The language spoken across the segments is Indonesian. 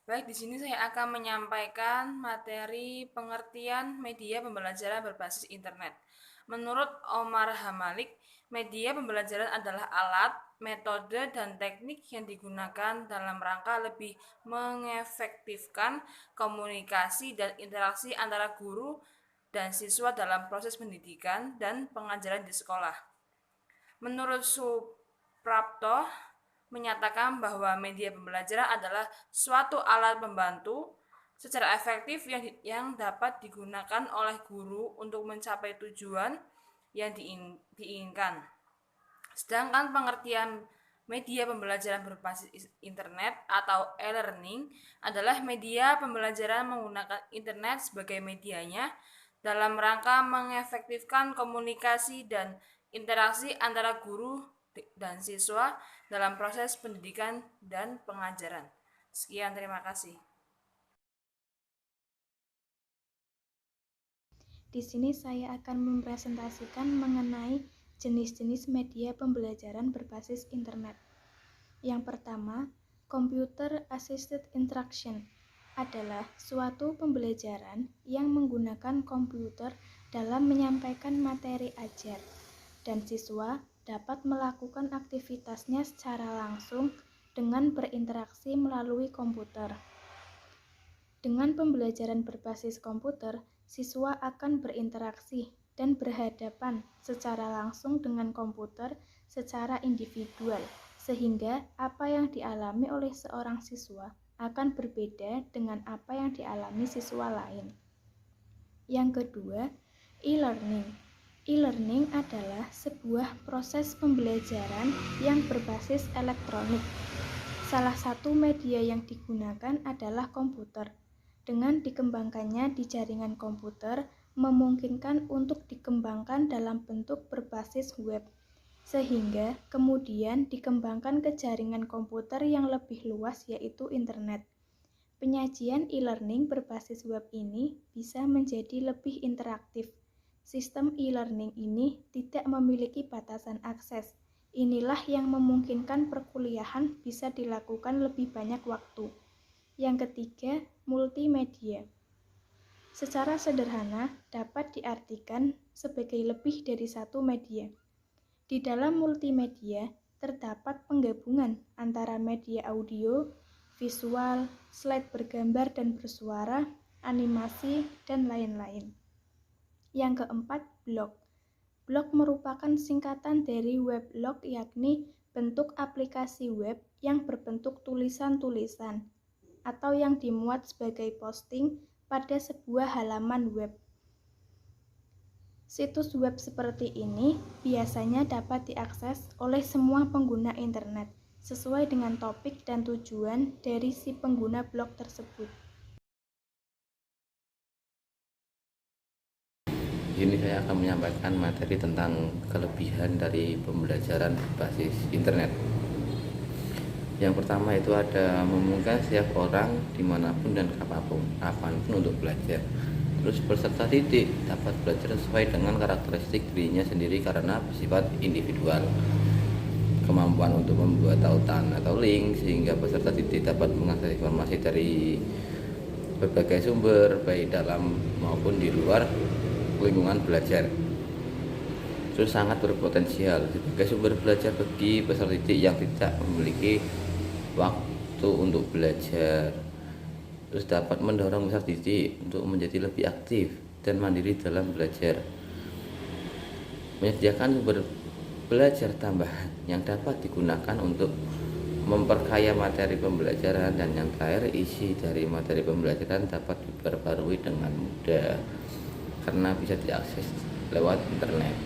Baik, di sini saya akan menyampaikan materi pengertian media pembelajaran berbasis internet. Menurut Omar Hamalik, media pembelajaran adalah alat, metode, dan teknik yang digunakan dalam rangka lebih mengefektifkan komunikasi dan interaksi antara guru dan siswa dalam proses pendidikan dan pengajaran di sekolah. Menurut Suprapto, menyatakan bahwa media pembelajaran adalah suatu alat pembantu secara efektif yang dapat digunakan oleh guru untuk mencapai tujuan yang diinginkan. Sedangkan pengertian media pembelajaran berbasis internet atau e-learning adalah media pembelajaran menggunakan internet sebagai medianya dalam rangka mengefektifkan komunikasi dan interaksi antara guru dan siswa dalam proses pendidikan dan pengajaran. Sekian, terima kasih. Di sini saya akan mempresentasikan mengenai jenis-jenis media pembelajaran berbasis internet. Yang pertama, Computer Assisted Instruction adalah suatu pembelajaran yang menggunakan komputer dalam menyampaikan materi ajar, dan siswa dapat melakukan aktivitasnya secara langsung dengan berinteraksi melalui komputer. Dengan pembelajaran berbasis komputer, siswa akan berinteraksi dan berhadapan secara langsung dengan komputer secara individual, sehingga apa yang dialami oleh seorang siswa akan berbeda dengan apa yang dialami siswa lain. Yang kedua, e-learning. E-learning adalah sebuah proses pembelajaran yang berbasis elektronik. Salah satu media yang digunakan adalah komputer. Dengan dikembangkannya di jaringan komputer, memungkinkan untuk dikembangkan dalam bentuk berbasis web, sehingga kemudian dikembangkan ke jaringan komputer yang lebih luas, yaitu internet. Penyajian e-learning berbasis web ini bisa menjadi lebih interaktif. Sistem e-learning ini tidak memiliki batasan akses. Inilah yang memungkinkan perkuliahan bisa dilakukan lebih banyak waktu. Yang ketiga, multimedia. Secara sederhana dapat diartikan sebagai lebih dari satu media. Di dalam multimedia terdapat penggabungan antara media audio, visual, slide bergambar dan bersuara, animasi, dan lain-lain. Yang keempat, blog. Blog merupakan singkatan dari weblog, yakni bentuk aplikasi web yang berbentuk tulisan-tulisan atau yang dimuat sebagai posting pada sebuah halaman web. Situs web seperti ini biasanya dapat diakses oleh semua pengguna internet sesuai dengan topik dan tujuan dari si pengguna blog tersebut. Di sini saya akan menyampaikan materi tentang kelebihan dari pembelajaran berbasis internet. Yang pertama itu ada memungkinkan setiap orang dimanapun dan kapanpun untuk belajar. Terus peserta didik dapat belajar sesuai dengan karakteristik dirinya sendiri karena bersifat individual. Kemampuan untuk membuat tautan atau link sehingga peserta didik dapat mengakses informasi dari berbagai sumber baik dalam maupun di luar lingkungan belajar. Terus sangat berpotensial sebagai sumber belajar bagi peserta didik yang tidak memiliki waktu untuk belajar. Terus dapat mendorong peserta didik untuk menjadi lebih aktif dan mandiri dalam belajar. Menyediakan sumber belajar tambahan yang dapat digunakan untuk memperkaya materi pembelajaran, dan yang terakhir isi dari materi pembelajaran dapat diperbarui dengan mudah karena bisa diakses lewat internet.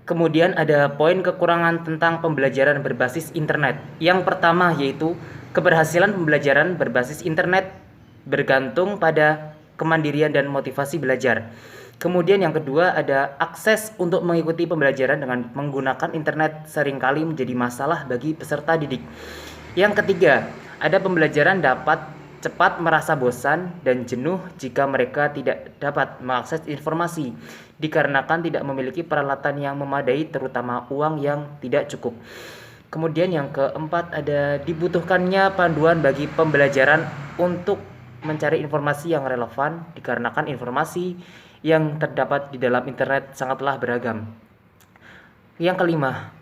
Kemudian ada poin kekurangan tentang pembelajaran berbasis internet. Yang pertama yaitu keberhasilan pembelajaran berbasis internet bergantung pada kemandirian dan motivasi belajar. Kemudian yang kedua ada akses untuk mengikuti pembelajaran dengan menggunakan internet seringkali menjadi masalah bagi peserta didik. Yang ketiga, ada pembelajaran dapat cepat merasa bosan dan jenuh jika mereka tidak dapat mengakses informasi dikarenakan tidak memiliki peralatan yang memadai, terutama uang yang tidak cukup. Kemudian yang keempat ada dibutuhkannya panduan bagi pembelajaran untuk mencari informasi yang relevan dikarenakan informasi yang terdapat di dalam internet sangatlah beragam. Yang kelima,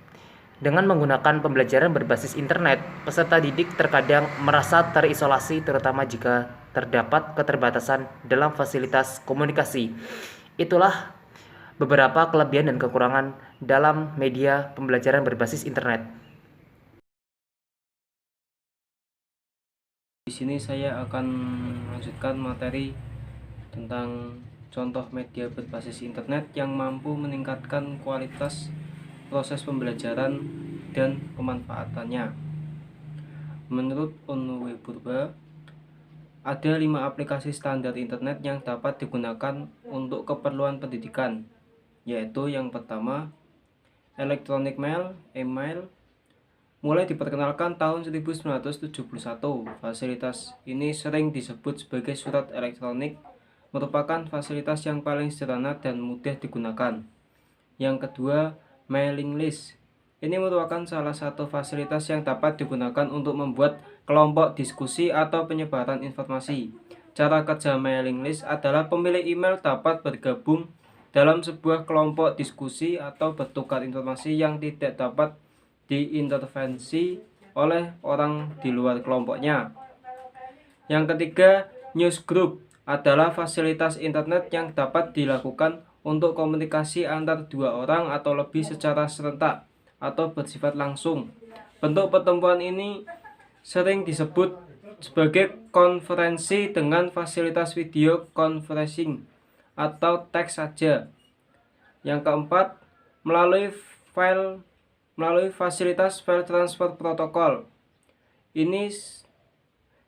dengan menggunakan pembelajaran berbasis internet, peserta didik terkadang merasa terisolasi terutama jika terdapat keterbatasan dalam fasilitas komunikasi. Itulah beberapa kelebihan dan kekurangan dalam media pembelajaran berbasis internet. Di sini saya akan melanjutkan materi tentang contoh media berbasis internet yang mampu meningkatkan kualitas proses pembelajaran dan pemanfaatannya. Menurut Unwe Purba, ada 5 aplikasi standar internet yang dapat digunakan untuk keperluan pendidikan, yaitu yang pertama, Electronic Mail, email. Mulai diperkenalkan tahun 1971, fasilitas ini sering disebut sebagai surat elektronik, merupakan fasilitas yang paling sederhana dan mudah digunakan. Yang kedua, mailing list. Ini merupakan salah satu fasilitas yang dapat digunakan untuk membuat kelompok diskusi atau penyebaran informasi. Cara kerja mailing list adalah pemilik email dapat bergabung dalam sebuah kelompok diskusi atau bertukar informasi yang tidak dapat diintervensi oleh orang di luar kelompoknya. Yang ketiga, newsgroup adalah fasilitas internet yang dapat dilakukan untuk komunikasi antar 2 orang atau lebih secara serentak atau bersifat langsung. Bentuk pertemuan ini sering disebut sebagai konferensi dengan fasilitas video conferencing atau teks saja. Yang keempat, melalui fasilitas file transfer protokol. Ini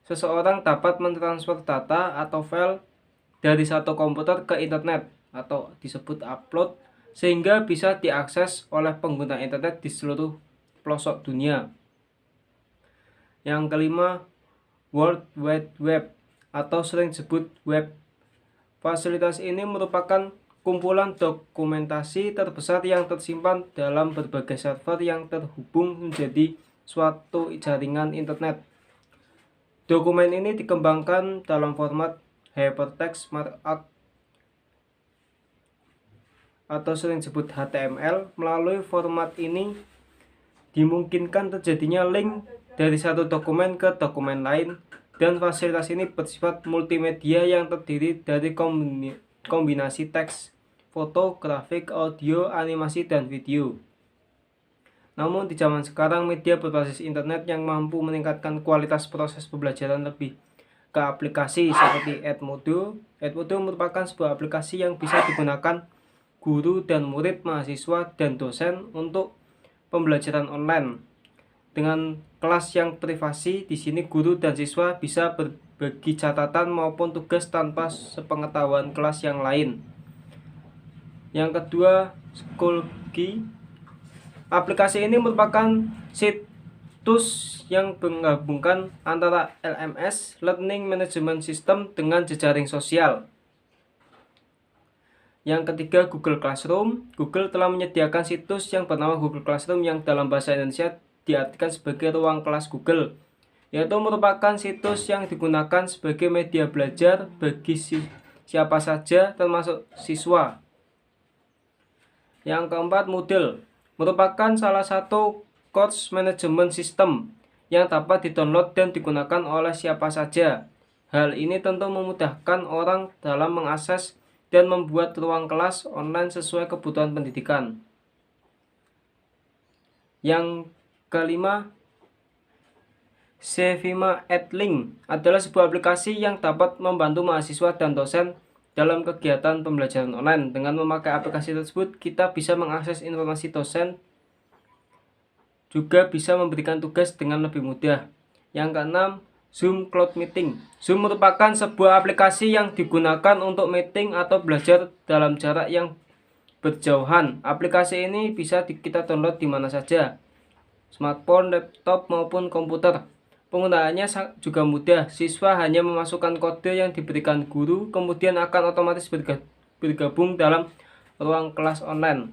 seseorang dapat mentransfer data atau file dari satu komputer ke internet atau disebut upload sehingga bisa diakses oleh pengguna internet di seluruh pelosok dunia. Yang kelima, World Wide Web atau sering disebut web. Fasilitas ini merupakan kumpulan dokumentasi terbesar yang tersimpan dalam berbagai server yang terhubung menjadi suatu jaringan internet. Dokumen ini dikembangkan dalam format hypertext markup atau sering disebut HTML. Melalui format ini dimungkinkan terjadinya link dari satu dokumen ke dokumen lain, dan fasilitas ini bersifat multimedia yang terdiri dari kombinasi teks, foto, grafik, audio, animasi, dan video. Namun di zaman sekarang, media berbasis internet yang mampu meningkatkan kualitas proses pembelajaran lebih ke aplikasi seperti Edmodo. Edmodo merupakan sebuah aplikasi yang bisa digunakan guru dan murid, mahasiswa, dan dosen untuk pembelajaran online. Dengan kelas yang privasi, di sini guru dan siswa bisa berbagi catatan maupun tugas tanpa sepengetahuan kelas yang lain. Yang kedua, Schoolgy. Aplikasi ini merupakan situs yang menggabungkan antara LMS, Learning Management System, dengan jejaring sosial. Yang ketiga, Google Classroom. Google telah menyediakan situs yang bernama Google Classroom yang dalam bahasa Indonesia diartikan sebagai ruang kelas Google, yaitu merupakan situs yang digunakan sebagai media belajar bagi siapa saja termasuk siswa. Yang keempat, Moodle merupakan salah satu course management system yang dapat didownload dan digunakan oleh siapa saja. Hal ini tentu memudahkan orang dalam mengakses dan membuat ruang kelas online sesuai kebutuhan pendidikan. Yang kelima, Cevima Edlink adalah sebuah aplikasi yang dapat membantu mahasiswa dan dosen dalam kegiatan pembelajaran online. Dengan memakai aplikasi tersebut, kita bisa mengakses informasi dosen, juga bisa memberikan tugas dengan lebih mudah. Yang keenam, Zoom Cloud Meeting. Zoom merupakan sebuah aplikasi yang digunakan untuk meeting atau belajar dalam jarak yang berjauhan. Aplikasi ini bisa kita download di mana saja, smartphone, laptop, maupun komputer. Penggunaannya juga mudah. Siswa hanya memasukkan kode yang diberikan guru, kemudian akan otomatis bergabung dalam ruang kelas online.